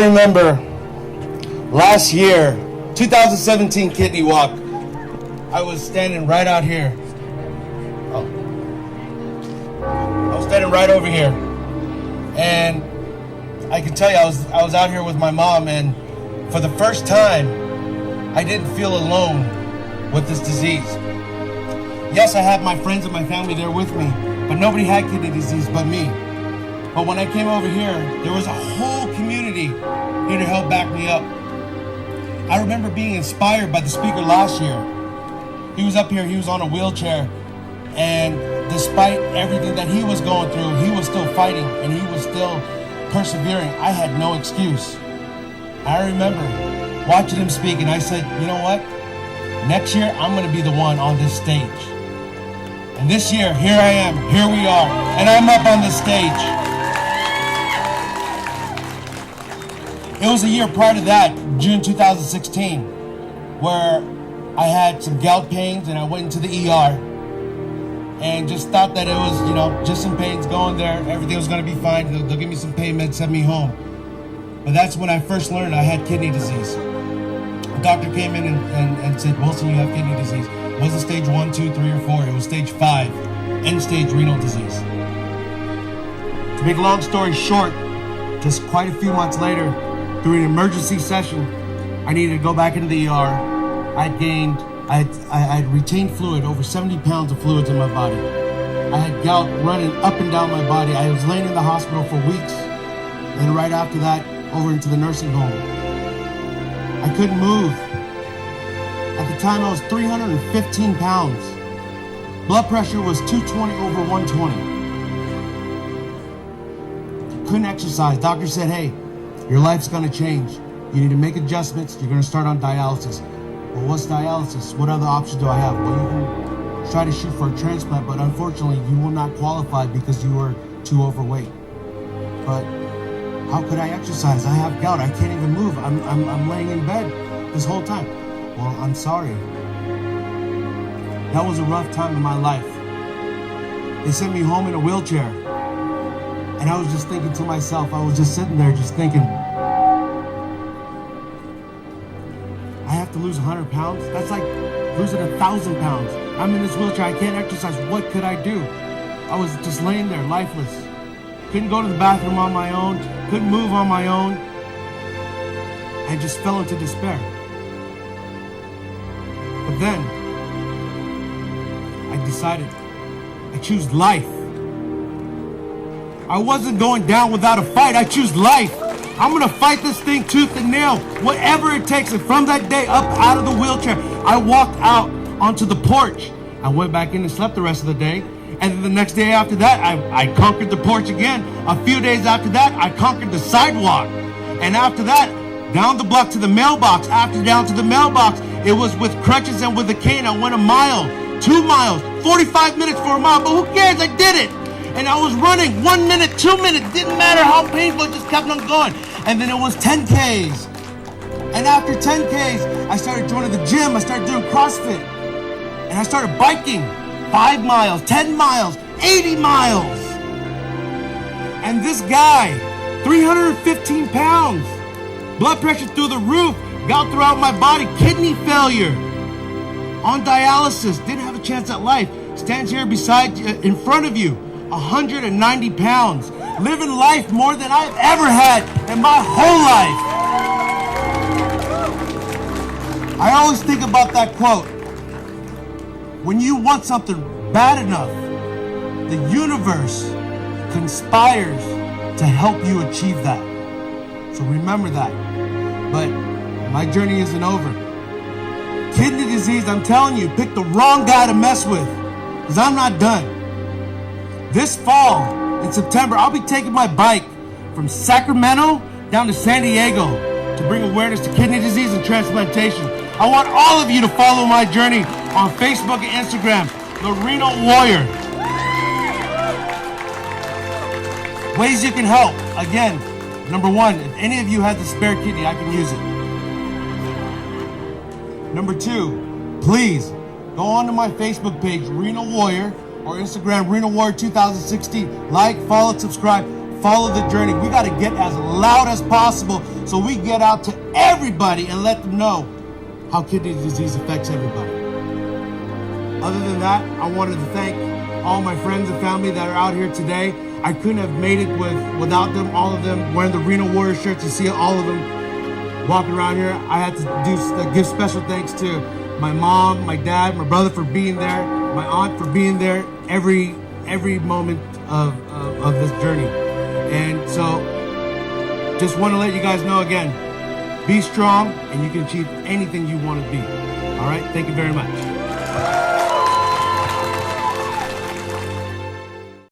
I remember last year, 2017 Kidney Walk, I was standing right out here. I was standing right over here. And I can tell you, I was out here with my mom, and for the first time, I didn't feel alone with this disease. Yes, I had my friends and my family there with me, but nobody had kidney disease but me. But when I came over here, there was a whole community here to help back me up. I remember being inspired by the speaker last year. He was up here, he was on a wheelchair, and despite everything that he was going through, he was still fighting and he was still persevering. I had no excuse. I remember watching him speak, and I said, you know what? Next year, I'm gonna be the one on this stage. And this year, here I am, here we are, and I'm up on this stage. It was a year prior to that, June 2016, where I had some gout pains and I went into the ER and just thought that it was, just some pains going there. Everything was gonna be fine. They'll give me some pain meds, send me home. But that's when I first learned I had kidney disease. The doctor came in and said, Wilson, you have kidney disease. It wasn't stage 1, 2, 3, or 4. It was stage 5, end-stage renal disease. To make a long story short, just quite a few months later, during an emergency session, I needed to go back into the ER. I had retained fluid, over 70 pounds of fluids in my body. I had gout running up and down my body. I was laying in the hospital for weeks. And right after that, over into the nursing home. I couldn't move. At the time, I was 315 pounds. Blood pressure was 220 over 120. Couldn't exercise. Doctor said, hey, your life's gonna change. You need to make adjustments. You're gonna start on dialysis. Well, what's dialysis? What other options do I have? Well, you can try to shoot for a transplant, but unfortunately, you will not qualify because you are too overweight. But how could I exercise? I have gout. I can't even move. I'm laying in bed this whole time. Well, I'm sorry. That was a rough time in my life. They sent me home in a wheelchair. And I was just thinking to myself, I was just sitting there just thinking, I have to lose 100 pounds? That's like losing 1,000 pounds. I'm in this wheelchair. I can't exercise. What could I do? I was just laying there, lifeless. Couldn't go to the bathroom on my own, couldn't move on my own, and just fell into despair. But then, I decided, I choose life. I wasn't going down without a fight, I choose life. I'm gonna fight this thing tooth and nail, whatever it takes. And from that day, up out of the wheelchair, I walked out onto the porch. I went back in and slept the rest of the day. And then the next day after that, I conquered the porch again. A few days after that, I conquered the sidewalk. And after that, down the block to the mailbox. After down to the mailbox, it was with crutches and with a cane. I went a mile, 2 miles, 45 minutes for a mile, but who cares? I did it. And I was running 1 minute, 2 minutes, didn't matter how painful, it just kept on going. And then it was 10Ks. And after 10Ks, I started joining the gym, I started doing CrossFit. And I started biking. 5 miles, 10 miles, 80 miles. And this guy, 315 pounds, blood pressure through the roof, gout throughout my body, kidney failure, on dialysis, didn't have a chance at life, stands here beside, in front of you, 190 pounds, living life more than I've ever had in my whole life. I always think about that quote. When you want something bad enough, the universe conspires to help you achieve that. So remember that. But my journey isn't over. Kidney disease, I'm telling you, pick the wrong guy to mess with, because I'm not done. This fall, in September, I'll be taking my bike from Sacramento down to San Diego to bring awareness to kidney disease and transplantation. I want all of you to follow my journey on Facebook and Instagram, The Renal Warrior. Ways you can help. Again, number 1, if any of you have the spare kidney, I can use it. Number 2, please go onto my Facebook page, Renal Warrior, or Instagram, Renal Warrior 2016. Like, follow, subscribe. follow the journey. We got to get as loud as possible so we get out to everybody and let them know how kidney disease affects everybody. Other than that, I wanted to thank all my friends and family that are out here today. I couldn't have made it without them, all of them wearing the Renal Warrior shirts. You see all of them walking around here. I had to give special thanks to my mom, my dad, my brother for being there, my aunt for being there every moment of this journey. And so just want to let you guys know again, be strong and you can achieve anything you want to be. All right, thank you very much.